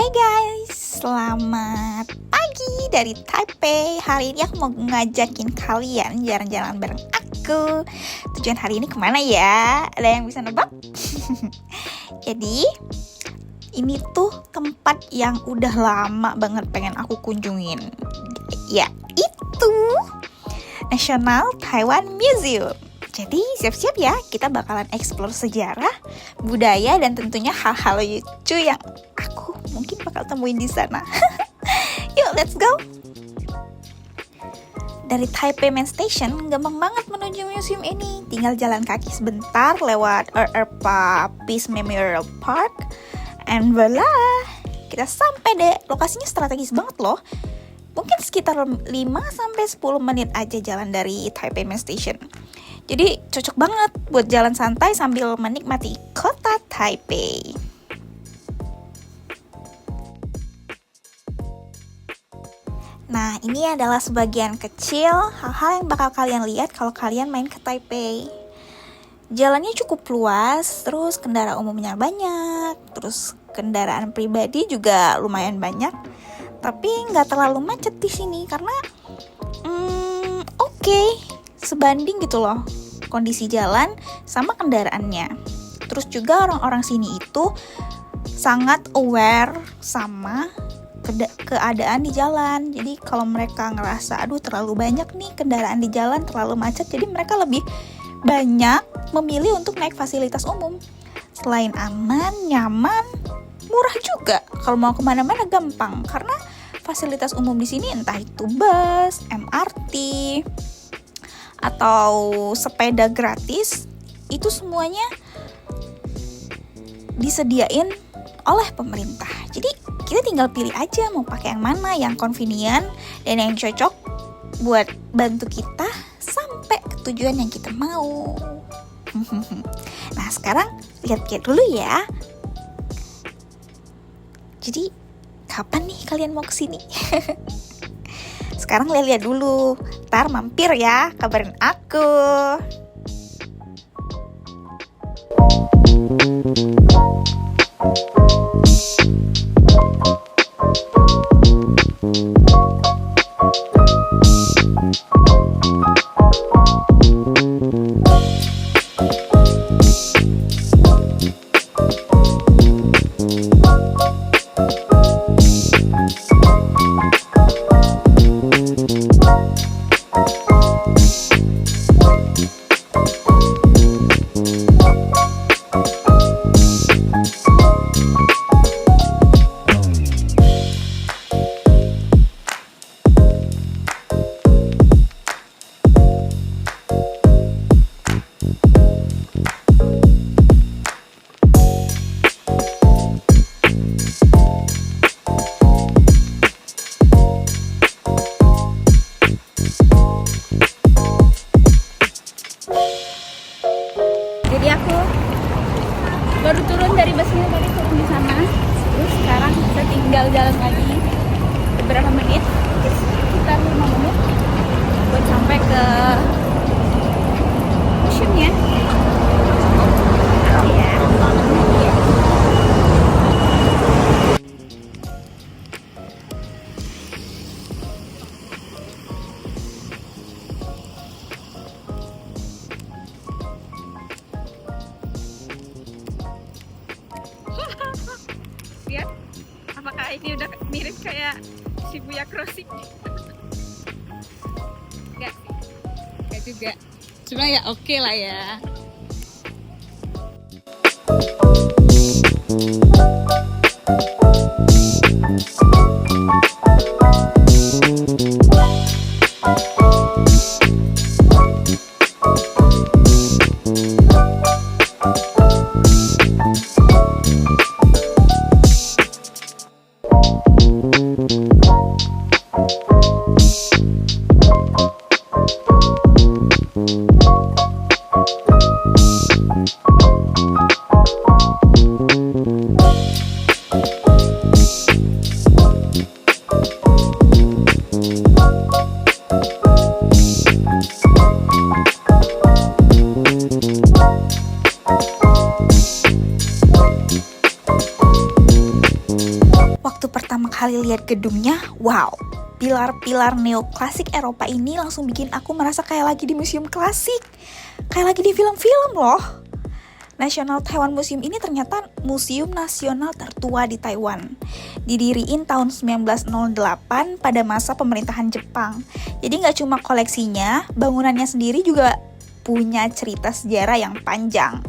Hai guys, selamat pagi dari Taipei. Hari ini aku mau ngajakin kalian jalan-jalan bareng aku. Tujuan hari ini kemana ya? Ada yang bisa nebak? Jadi, ini tuh tempat yang udah lama banget pengen aku kunjungin. Ya, itu National Taiwan Museum. Jadi siap-siap ya, kita bakalan explore sejarah, budaya, dan tentunya hal-hal lucu yang aku mungkin bakal temuin di sana. Yuk, let's go! Dari Taipei Main Station, gampang banget menuju museum ini. Tinggal jalan kaki sebentar lewat Erpa Peace Memorial Park, and voila! Kita sampai deh, lokasinya strategis banget loh. Mungkin sekitar 5-10 menit aja jalan dari Taipei Main Station. Jadi cocok banget buat jalan santai sambil menikmati kota Taipei. Nah, ini adalah sebagian kecil hal-hal yang bakal kalian lihat kalau kalian main ke Taipei. Jalannya cukup luas, terus kendaraan umumnya banyak, terus kendaraan pribadi juga lumayan banyak. Tapi nggak terlalu macet di sini karena oke, sebanding gitu loh kondisi jalan sama kendaraannya. Terus juga orang-orang sini itu sangat aware sama keadaan di jalan. Jadi kalau mereka ngerasa aduh terlalu banyak nih kendaraan di jalan, terlalu macet, jadi mereka lebih banyak memilih untuk naik fasilitas umum. Selain aman, nyaman, murah juga. Kalau mau kemana-mana gampang karena fasilitas umum di sini entah itu bus, MRT, atau sepeda gratis, itu semuanya disediain oleh pemerintah. Jadi kita tinggal pilih aja mau pakai yang mana, yang convenient dan yang cocok buat bantu kita sampai ke tujuan yang kita mau. Nah, sekarang lihat-lihat dulu ya. Jadi kapan nih kalian mau kesini? Sekarang lihat-lihat dulu, ntar mampir ya, kabarin aku. Jadi aku baru turun dari busnya, tadi turun di sana. Terus sekarang kita tinggal jalan lagi beberapa menit, sekitar 5 menit buat sampai ke museumnya. Ya. Lihat, apakah ini udah mirip kayak Shibuya Crossing? Enggak sih, enggak juga. Cuma ya oke lah ya. kali lihat gedungnya, wow, pilar-pilar neoklasik Eropa ini langsung bikin aku merasa kayak lagi di museum klasik, kayak lagi di film-film loh. National Taiwan Museum ini ternyata museum nasional tertua di Taiwan. Didiriin tahun 1908 pada masa pemerintahan Jepang. Jadi nggak cuma koleksinya, bangunannya sendiri juga punya cerita sejarah yang panjang.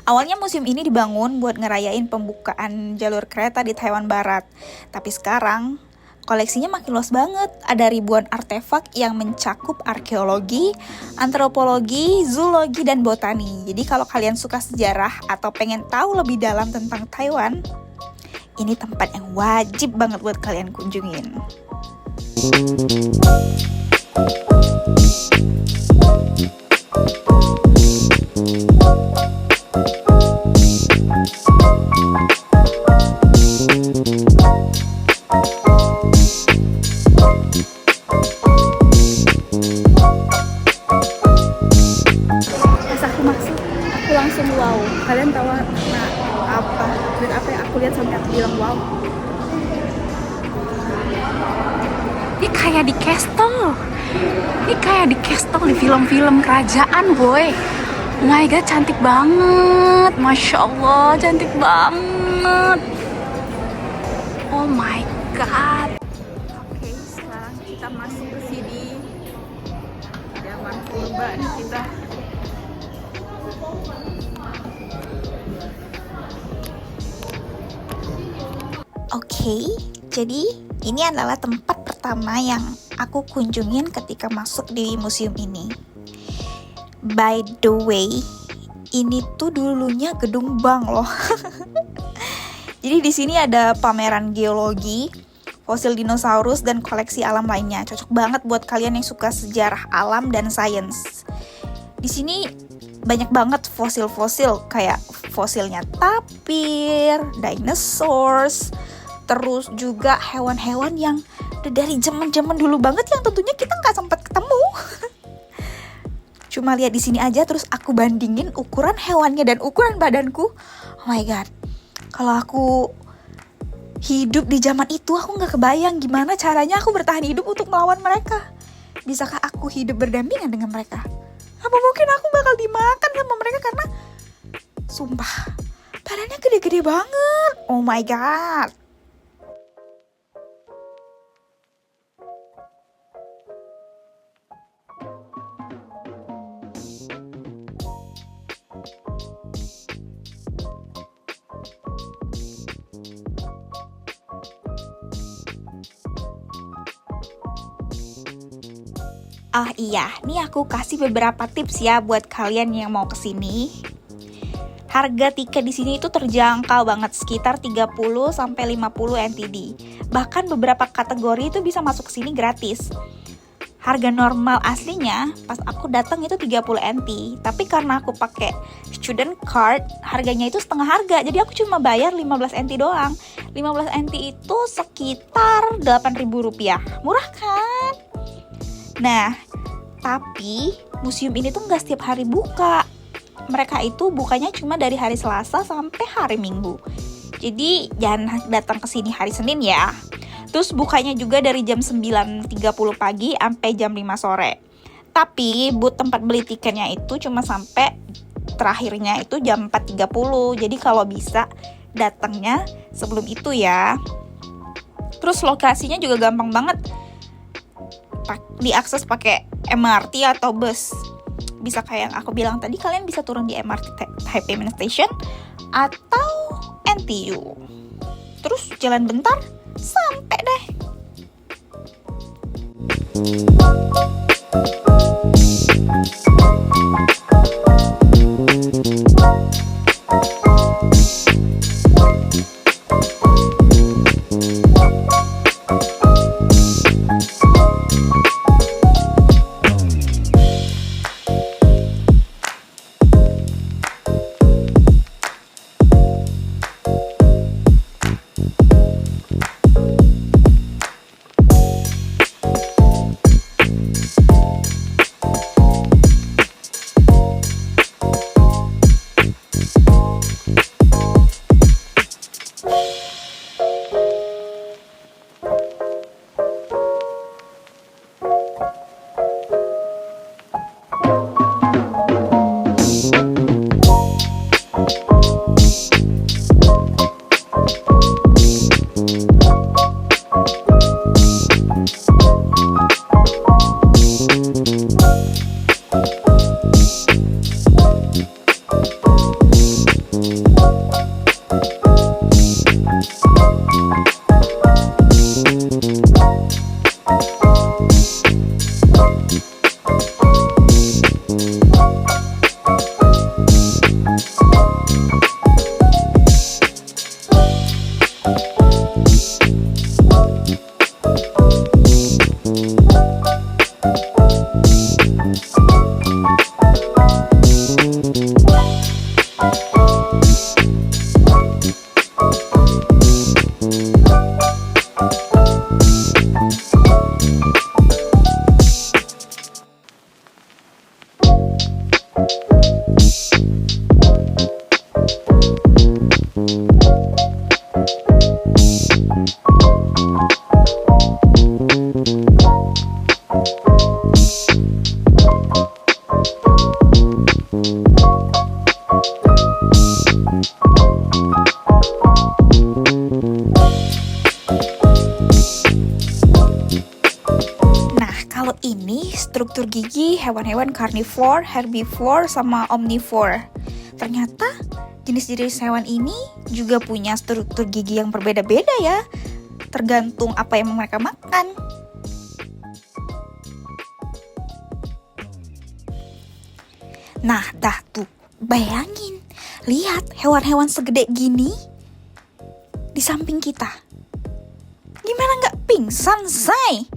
Awalnya museum ini dibangun buat ngerayain pembukaan jalur kereta di Taiwan Barat. Tapi sekarang koleksinya makin luas banget. Ada ribuan artefak yang mencakup arkeologi, antropologi, zoologi, dan botani. Jadi kalau kalian suka sejarah atau pengen tahu lebih dalam tentang Taiwan, ini tempat yang wajib banget buat kalian kunjungin. Aku langsung wow. Kalian tahu apa? Dan apa yang aku lihat sampai aku bilang wow? Ini kayak di castle. Ini kayak di castle di film-film kerajaan, boy. Oh my god, cantik banget. Masya Allah, cantik banget. Oh my god. Oke, sekarang kita masuk ke sini. Zaman purba nih kita. Oke, jadi ini adalah tempat pertama yang aku kunjungin ketika masuk di museum ini. By the way, ini tuh dulunya gedung bank loh. Jadi di sini ada pameran geologi, fosil dinosaurus, dan koleksi alam lainnya. Cocok banget buat kalian yang suka sejarah alam dan sains. Di sini banyak banget fosil-fosil, kayak fosilnya tapir, dinosaurs, terus juga hewan-hewan yang dari zaman-zaman dulu banget yang tentunya kita nggak sempat ketemu. Cuma lihat di sini aja, terus aku bandingin ukuran hewannya dan ukuran badanku. Oh my god, kalau aku hidup di zaman itu, aku nggak kebayang gimana caranya aku bertahan hidup untuk melawan mereka. Bisakah aku hidup berdampingan dengan mereka? Apa mungkin aku bakal dimakan sama mereka karena sumpah badannya gede-gede banget. Oh my god. Oh iya, nih aku kasih beberapa tips ya buat kalian yang mau kesini. Harga tiket di sini itu terjangkau banget, sekitar 30 sampai 50 NTD. Bahkan beberapa kategori itu bisa masuk ke sini gratis. Harga normal aslinya pas aku datang itu 30 NT, tapi karena aku pakai student card, harganya itu setengah harga. Jadi aku cuma bayar 15 NT doang. 15 NT itu sekitar 8.000 rupiah. Murah kan? Nah, tapi museum ini tuh nggak setiap hari buka. Mereka itu bukanya cuma dari hari Selasa sampai hari Minggu. Jadi jangan datang ke sini hari Senin ya. Terus bukanya juga dari jam 9.30 pagi sampai jam 5 sore. Tapi booth tempat beli tiketnya itu cuma sampai terakhirnya itu jam 4.30. Jadi kalau bisa datangnya sebelum itu ya. Terus lokasinya juga gampang banget. Diakses pakai MRT atau bus. Bisa kayak yang aku bilang tadi, kalian bisa turun di MRT Taipei Main Station atau NTU. Terus jalan bentar sampai deh. Struktur gigi hewan-hewan carnivore, herbivore, sama omnivore. Ternyata jenis-jenis hewan ini juga punya struktur gigi yang berbeda-beda ya, tergantung apa yang mereka makan. Nah, dah tuh, bayangin, lihat hewan-hewan segede gini di samping kita. Gimana nggak pingsan, say?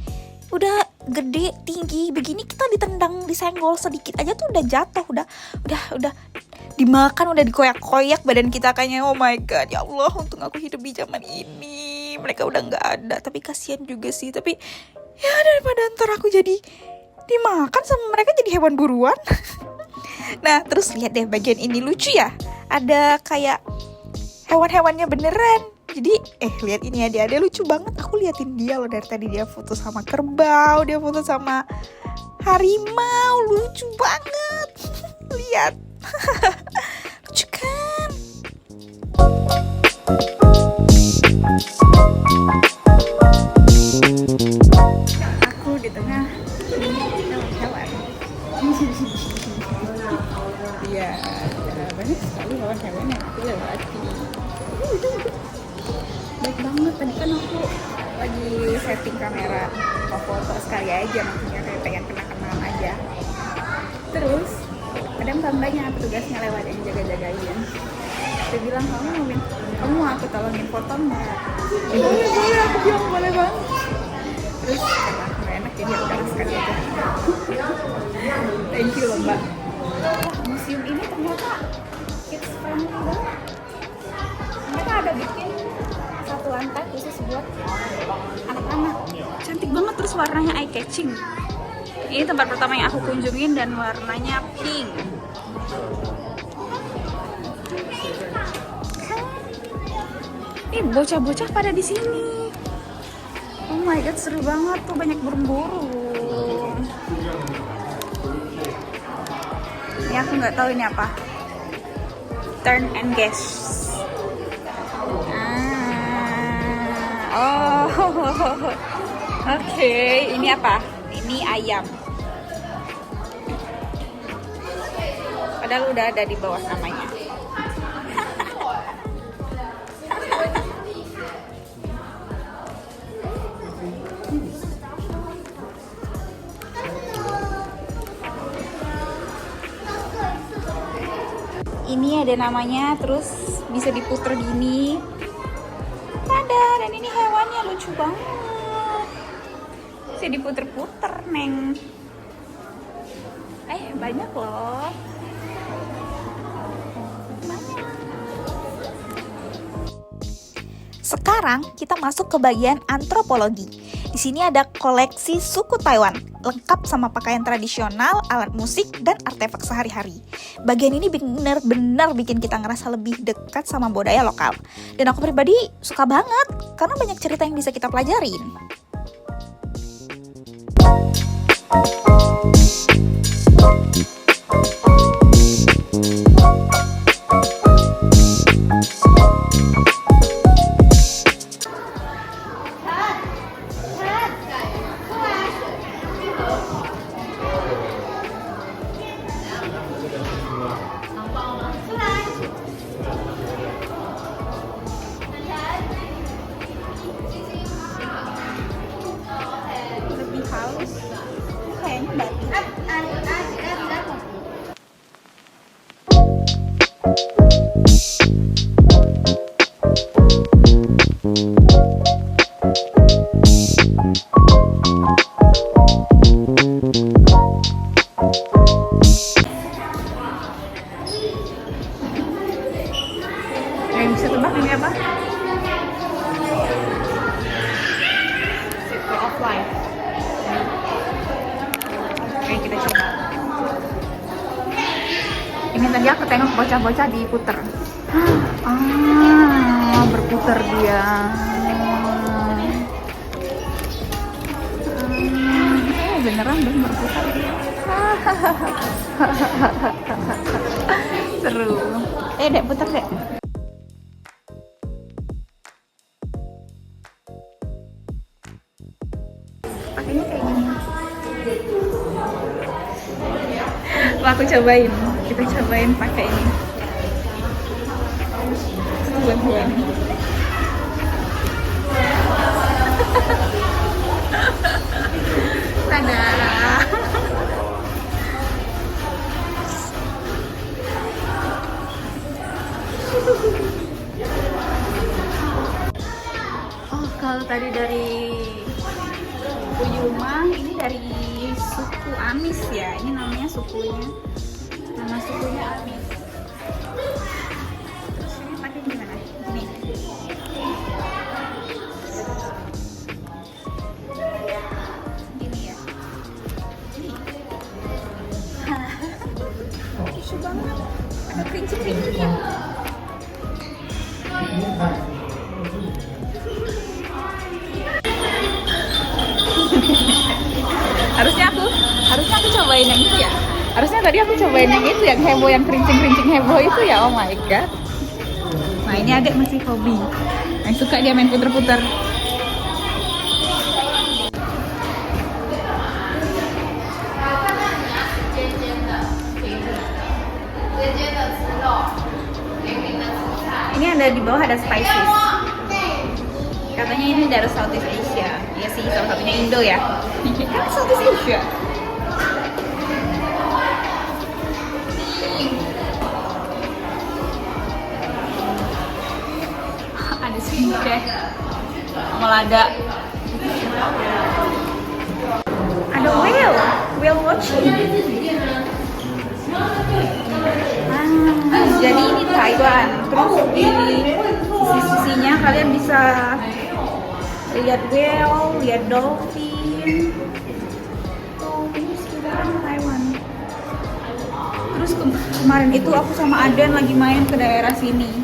Udah gede, tinggi begini, kita ditendang, disenggol sedikit aja tuh udah jatuh, udah dimakan, udah dikoyak-koyak badan kita kayaknya. Oh my god, ya Allah, untung aku hidup di zaman ini. Mereka udah nggak ada, tapi kasihan juga sih. Tapi ya daripada ntar aku jadi dimakan sama mereka jadi hewan buruan. Nah, terus lihat deh bagian ini, lucu ya. Ada kayak hewan-hewannya beneran. Jadi, lihat ini ya, dia lucu banget. Aku liatin dia loh dari tadi, dia foto sama kerbau, dia foto sama harimau, lucu banget. Lihat. Lucu kan? Aku di tengah hewan-hewan. Iya, banyak sekali hewan-hewan yang aku lewati. Baik banget, tadi kan aku lagi setting kamera, mau foto sekali aja, maksudnya kayak pengen kenang-kenangan aja. Terus ada mbak-mbaknya, petugasnya lewat yang jaga-jagain. Dia bilang, kamu mau aku tolongin foto nggak? Boleh, aku bilang boleh banget. Terus karena nggak enak jadi aku udah sekali aja. Thank you loh mbak. Wah, museum ini ternyata kids friendly banget. Mereka ada bikin satu lantai khusus buat anak-anak. Cantik banget, terus warnanya eye catching. Ini tempat pertama yang aku kunjungin dan warnanya pink. Bocah-bocah pada di sini. Oh my god, seru banget tuh, banyak burung-burung. Ini aku nggak tahu ini apa. Turn and guess. Oke, ini apa? Ini ayam. Padahal udah ada di bawah namanya. Ini ada namanya, terus bisa diputer gini. Ada, dan ini hewannya lucu banget. Bisa diputer-puter, Neng. Banyak loh. Sekarang kita masuk ke bagian antropologi. Di sini ada koleksi suku Taiwan, lengkap sama pakaian tradisional, alat musik, dan artefak sehari-hari. Bagian ini benar-benar bikin kita ngerasa lebih dekat sama budaya lokal. Dan aku pribadi suka banget, karena banyak cerita yang bisa kita pelajarin. Yang bisa tebak ini apa? Circle of Life. Oke, kita coba. Ini tadi aku tengok bocah-bocah diputer. Berputar dia. Beneran dong berputar. Seru. Dek, putar dek. Pakainya kayak gini. Wah, aku cobain. Kita cobain pakai ini. Buan-buan. Tada. Oh, kalau tadi dari Uyuma, ini dari suku Amis ya. Ini namanya sukunya. Nama sukunya Amis. Terus ini pakai gimana? Gini. Gini ya. Lucu banget. Ada kerincing-kerincingnya. harusnya aku cobain yang itu ya. Harusnya tadi aku cobain yang itu, yang heboh, yang kerincing heboh itu ya. Oh my god. Nah, ini adik masih hobi, yang suka dia main puter-puter. Ini ada di bawah, ada spices. Katanya ini dari Southeast Asia. Ya sih, salah satunya Indo ya. Kan Southeast Asia. Ada skincare, melada. Ada whale watching. Jadi ini Taiwan. Terus di sisi-sisinya kalian bisa lihat whale, lihat dolphin. Tuh, ini sekitaran Taiwan. Terus kemarin itu aku sama Aden lagi main ke daerah sini.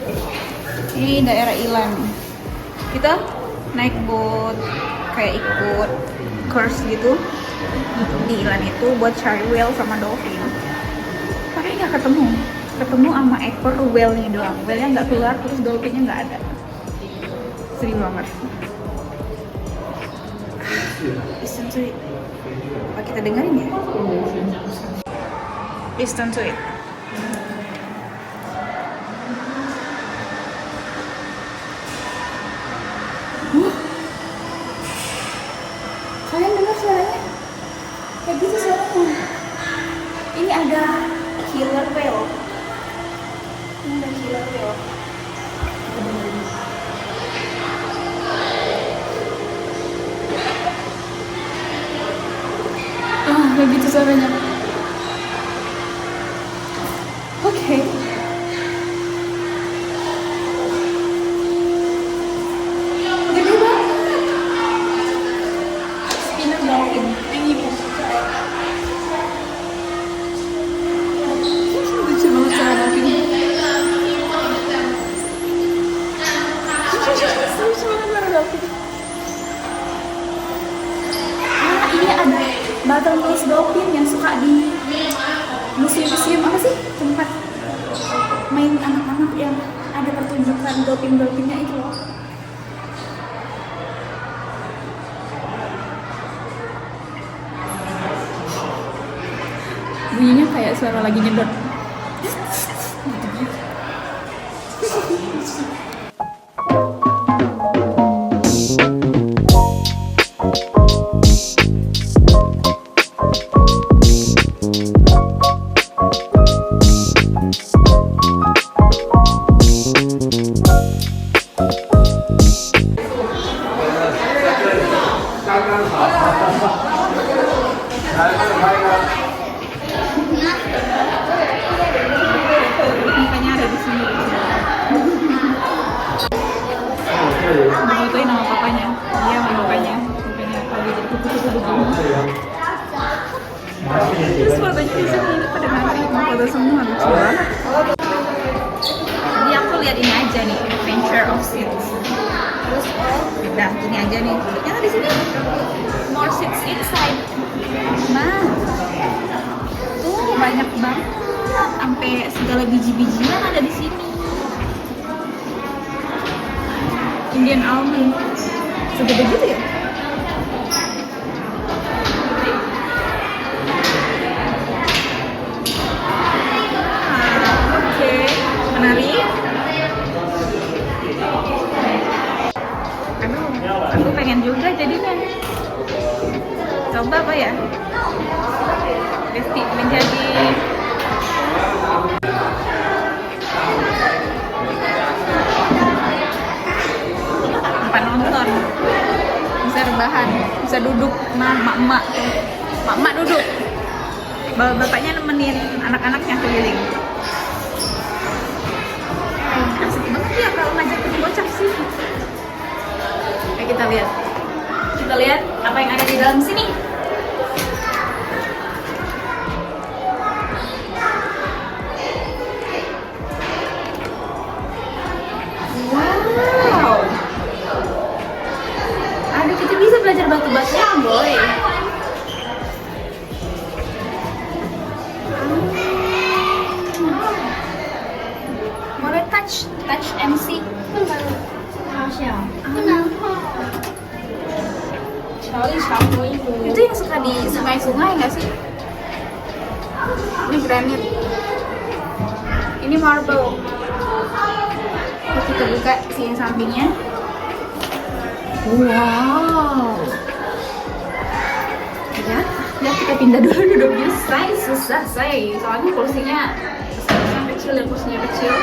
Ini daerah Ilan. Kita naik boat, kayak ikut course gitu di Ilan itu buat cari whale sama dolphin. Tapi nggak ketemu sama ekor whale-nya doang. Whale-nya nggak keluar, terus dolphinnya nggak ada. Sedih banget. Listen to it. Apa kita dengerin ya? Listen to it. Kalian dengar suaranya? Kayak gitu suaranya. Ini ada killer whale. Ini ada killer whale. Kayak gitu suaranya. Oke. Gede banget. Spinner dolphin. Ini lucu banget suara dolphin. Lucu banget suara dolphin. Ini ada bottlenose dolphin yang suka di museum apa sih, tempat main anak-anak yang ada pertunjukan dolphin-dolphinnya itu loh. Bunyinya kayak suara lagi nyedot. semua, lucu banget. Jadi aku lihat ini aja nih, Adventure of Seeds. Terus udah ini aja nih. Ternyata di sini more seeds inside. Nah, tuh banyak banget, sampai segala biji-bijian ada di sini. Indian almond, segede gitu ya? Oke, menarik. Aku pengen juga jadinya. Coba apa ya? Besti menjadi tempat nonton, bisa rebahan, bisa duduk, emak-emak duduk, bapaknya nemenin anak-anaknya keliling. Asik banget ya kalau ngajakin bocah sih. Kita lihat apa yang ada di dalam sini. Wow, aduh, kita bisa belajar batu-batuan, boy. Boleh touch MC. Itu yang suka di sungai-sungai nggak sih? Ini granit, ini marble. Kita buka si yang sampingnya. Wow, ya kita pindah dulu, duduknya susah soalnya kursinya kecil dan kursinya kecil.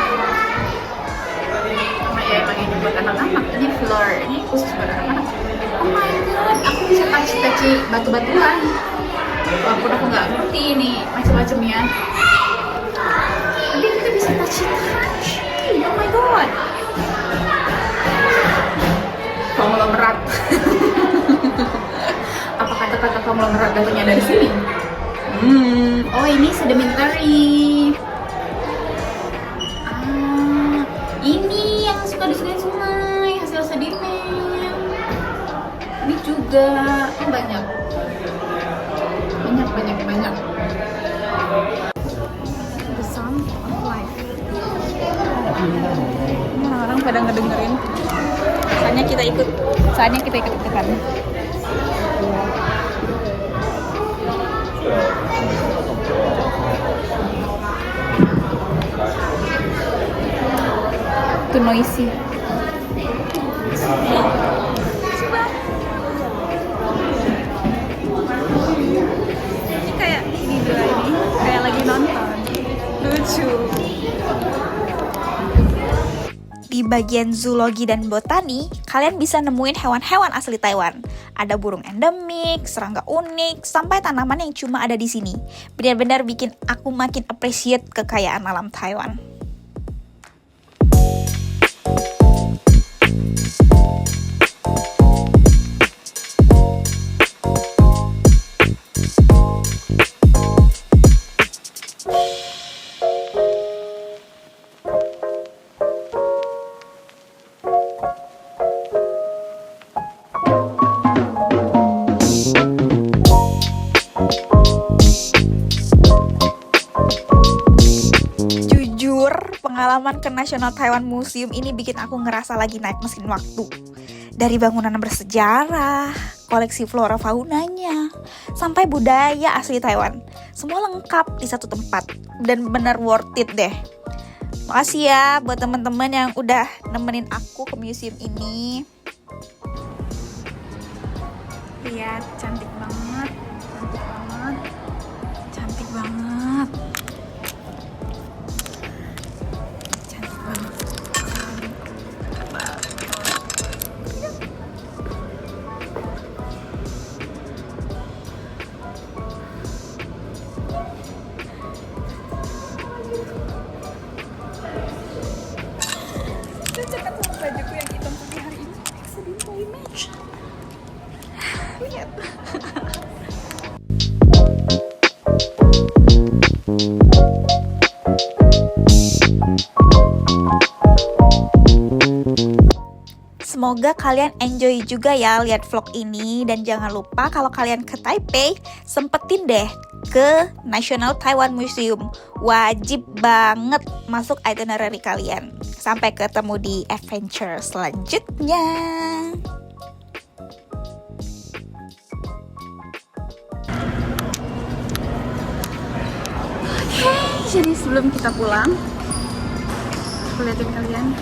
Emang ini buat anak-anak, ini floor, ini khusus buat anak-anak. Oh my god, aku bisa touch batu-batuan walaupun aku nggak ngerti ini macam-macamnya, tapi kita bisa touch. Oh my god, konglomerat. Apa kata-kata konglomerat datangnya dari sini? Oh, ini sedimentary. Ini yang suka di sungai, hasil sedimen. Ini juga banyak. The sound of life. Orang-orang pada ngedengerin. Saatnya kita ikut-ikutan. Too noisy. Ini kayak video ini, kayak lagi nonton. Lucu. Di bagian zoologi dan botani, kalian bisa nemuin hewan-hewan asli Taiwan. Ada burung endemik, serangga unik, sampai tanaman yang cuma ada di sini. Benar-benar bikin aku makin appreciate kekayaan alam Taiwan. Pengalaman ke National Taiwan Museum ini bikin aku ngerasa lagi naik mesin waktu. Dari bangunan bersejarah, koleksi flora faunanya, sampai budaya asli Taiwan. Semua lengkap di satu tempat dan benar worth it deh. Makasih ya buat teman-teman yang udah nemenin aku ke museum ini. Lihat, cantik banget. Bajuku yang hitam putih hari ini, sedih image. Lihat. Semoga kalian enjoy juga ya lihat vlog ini. Dan jangan lupa kalau kalian ke Taipei, sempetin deh ke National Taiwan Museum. Wajib banget masuk itinerary kalian. Sampai ketemu di adventure selanjutnya. Jadi sebelum kita pulang, aku liatin kalian,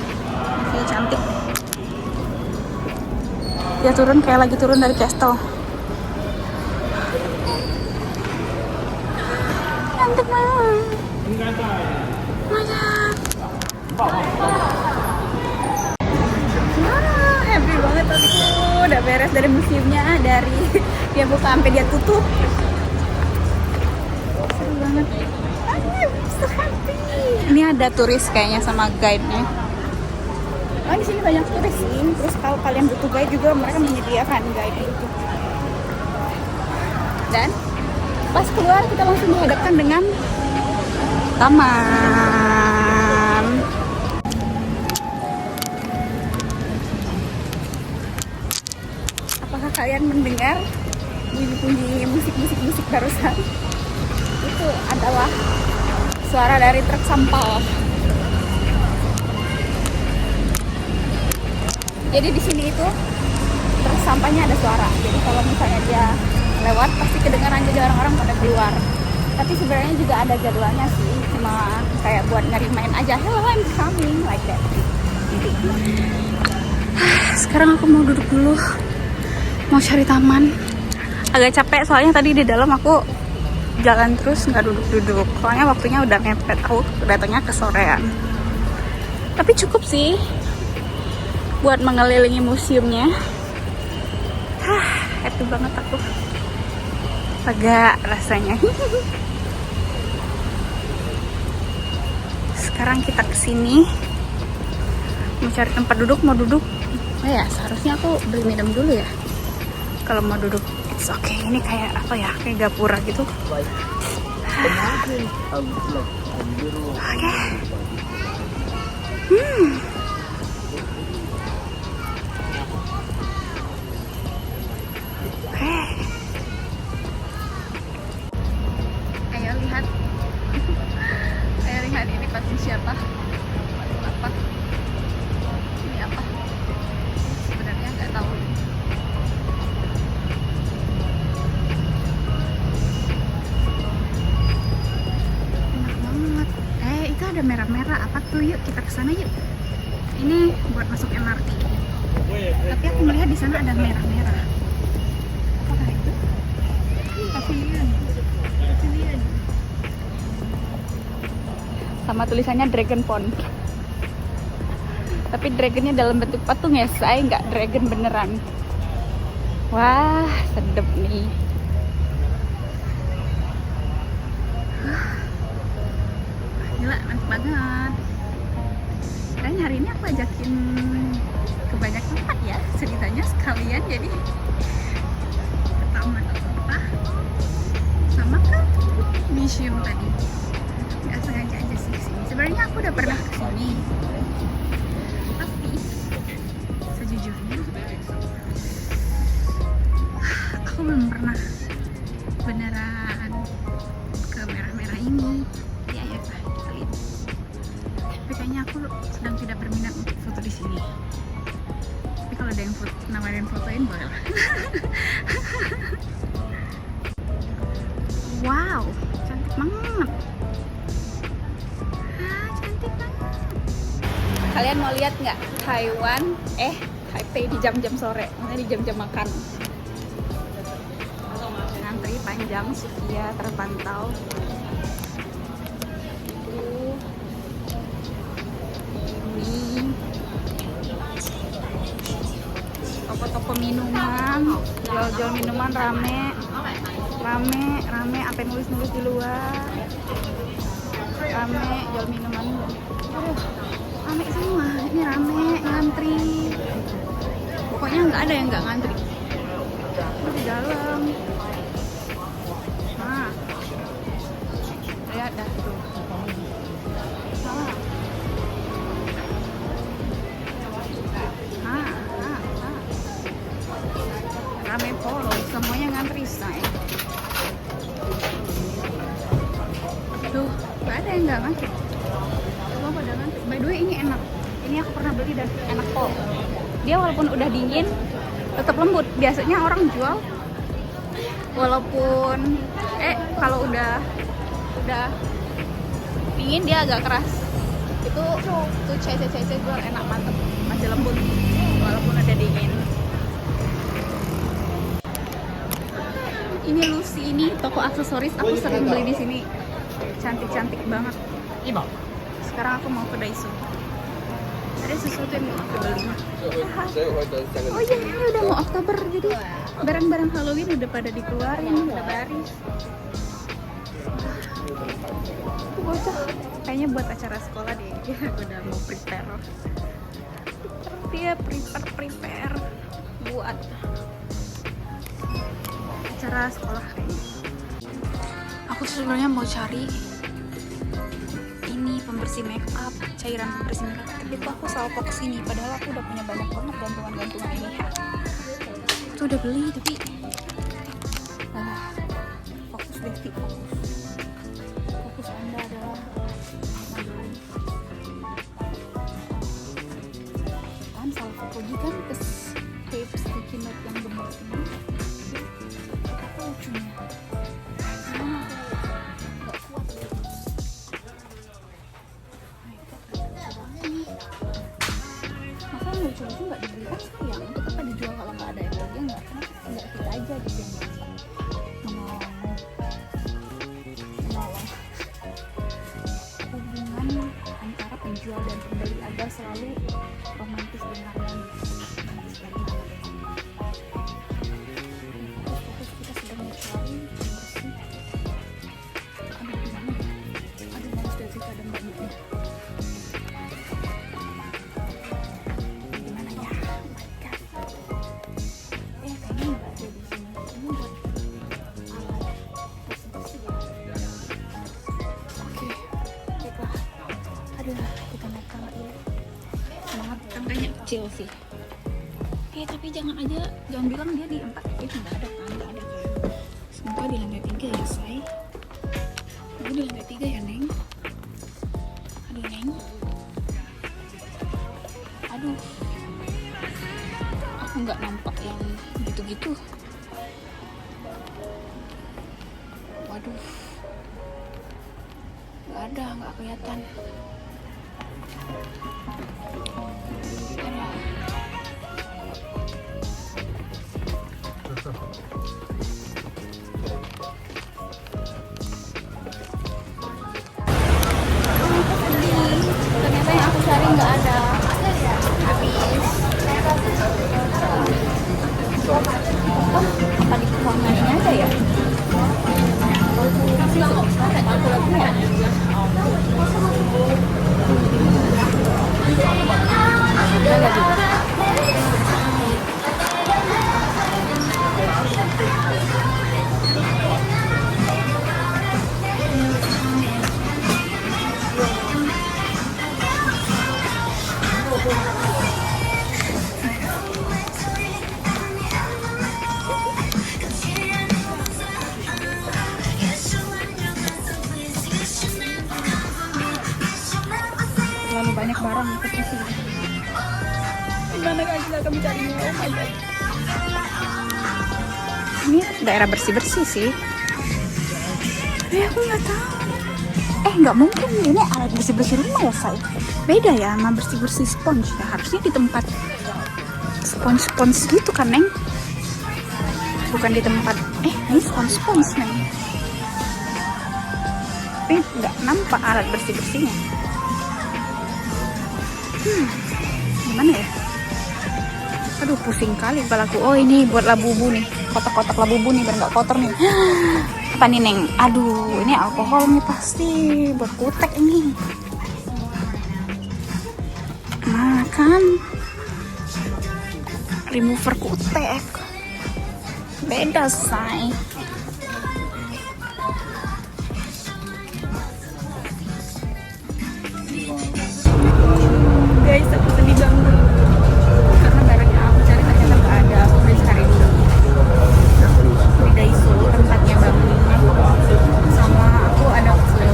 view cantik. Dia turun kayak lagi turun dari castle. Cantik banget. Happy banget aku udah beres dari museumnya, dari dia buka sampai dia tutup. Seru banget. So happy. Ini ada turis kayaknya sama guide-nya. Oh, di sini banyak turis sih. Terus kalau kalian butuh guide juga mereka menyediakan guide gitu. Dan pas keluar kita langsung dihadapkan dengan Taman. apakah kalian mendengar bunyi-bunyi musik barusan? Itu adalah suara dari truk sampah. Jadi di sini itu truk sampahnya ada suara. Jadi kalau misalnya dia lewat pasti kedengaran, jadi orang-orang pada keluar. Tapi sebenarnya juga ada jadwalnya sih, cuma kayak buat ngerimain aja, hello I'm coming, like that. Sekarang aku mau duduk dulu, mau cari taman. Agak capek soalnya tadi di dalam aku jalan terus nggak duduk-duduk. Soalnya waktunya udah mepet, aku datangnya ke sorean. Tapi cukup sih buat mengelilingi museumnya. Happy banget aku. Lega rasanya. Sekarang kita kesini mau cari tempat duduk, mau duduk. Oh ya, seharusnya aku beli minum dulu ya. Kalau mau duduk, it's okay. Ini kayak apa ya? Kayak gapura gitu. Oke. Oke. Ayo lihat. Ayo lihat ini pasti siapa? Apa? Ini apa? Sebenarnya nggak tahu. Enak banget. Itu ada merah-merah. Apa tuh? Yuk kita kesana yuk. Ini buat masuk MRT. Tapi aku melihat di sana ada merah-merah. Apakah itu? Pavilion. Pavilion. Sama tulisannya Dragon Pond. Tapi dragonnya dalam bentuk patung ya, saya nggak dragon beneran. Wah, sedep nih. Gila, mantap banget. Dan hari ini aku ajakin ke banyak tempat ya, ceritanya sekalian jadi ke taman apa sama ke museum tadi. Nggak sengaja aja sih kesini. Sebenarnya aku udah pernah kesini, tapi sejujurnya aku belum pernah beneran ke merah-merah ini. Ya ya Pak, kita lihat. Tapi kayaknya aku sedang tidak berminat untuk foto di sini. Tapi kalau ada yang nawarin fotoin boleh lah. Wow, cantik banget. Cantik banget. Kalian mau lihat nggak Taipei di jam-jam sore, maksudnya di jam-jam makan. Ngantri panjang, setia terpantau. Ini toko-toko minuman, jual-jual minuman rame, sampai nulis-nulis di luar. Rame jual minuman. Rame semua, ini rame, ngantri. Pokoknya nggak ada yang nggak ngantri. Di dalam. Nah, lihat dah tuh. Nah, Nggak ada yang nggak ngantri. Semua pada ngantri. By the way ini enak. Ini aku pernah beli dan enak kok. Dia walaupun udah dingin tetap lembut. Biasanya orang jual walaupun kalau udah dingin dia agak keras. Itu tuh cece jual enak, mantep, masih lembut walaupun udah dingin. Ini Lucy, ini toko aksesoris, aku sering beli di sini. Cantik-cantik banget. Sekarang aku mau ke Daiso. Ada sesuatu yang mau aku beli. Oh iya, ini udah mau Oktober, jadi barang-barang Halloween udah pada dikeluarin, udah baris. Aku bocah, kayaknya buat acara sekolah deh. Dia udah mau prepare. Dia prepare buat acara sekolah kayaknya. Aku sebenarnya mau cari ini pembersih makeup, cairan pembersih makeup, tapi tuh aku selalu fokus ini, padahal aku udah punya banyak banget gantungan-gantungan ini. Aku udah beli tapi Fokus Besti, fokus Anda adalah kan salah satu lagi kan tape sticky note yang benar ini. Apa lucunya? Masa yang lucu-lucu nggak dibeli kan sayang, untuk apa dijual kalau nggak ada yang beli? Nggak, nggak kita aja gitu yang masak. Menolong hubungan antara penjual dan pembeli agar selalu romantis dan harmonis. Fokus kita sedang mencari pembersih. Aduh gimana ya? Aduh males dari situ ada mbaknya. Gimana ya? Oh my god. Kayaknya nggak ada di sini. Ini buat alat bersih ya. Oke, baiklah. Aduh, kita naik tangga ini. Semangat, tangganya kecil sih. Tapi jangan bilang dia di 4. Nggak ada kan, nggak ada kan. Semoga di lantai 3 ya, say. Semoga di lantai 3 ya, Neng. Aduh, Neng. Aduh. Aku nggak nampak yang gitu-gitu. Waduh. Nggak kelihatan. Ternyata yang aku cari nggak ada. Habis. Apa di ruangan ini ada ya? Terlalu banyak barang ke sini. Gimana kita akan mencarinya? Oh my god. Ini daerah bersih-bersih sih. Aku nggak tahu. Nggak mungkin ini alat bersih-bersih rumah ya, say. Beda ya sama bersih-bersih spons ya. Harusnya di tempat spons gitu kan, Neng. Bukan di tempat ini spons, Neng. Tapi nggak nampak alat bersih-bersihnya. Gimana ya? Aduh pusing kali kepalaku. Oh ini buat labubu nih, kotak-kotak labubu nih biar nggak kotor nih. Apa nih, Neng? Aduh ini alkohol nih pasti buat kutek ini. Nah kan remover kutek beda, say. Guys, aku sedih banget karena barang yang aku cari ternyata nggak ada. Aku udah cari di Daiso tempatnya Bang. Sama aku ada ke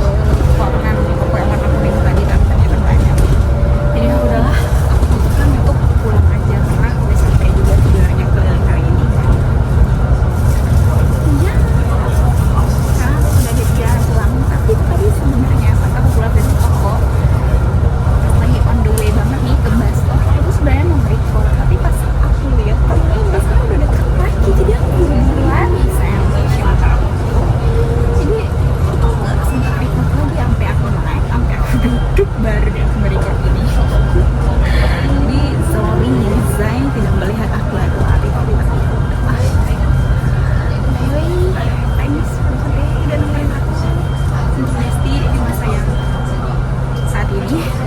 baru deh aku record ini. Jadi sorry Zain tidak melihat aku lagi tapi anyway, thanks for today dan nontonin aku Besti di masa yang saat ini.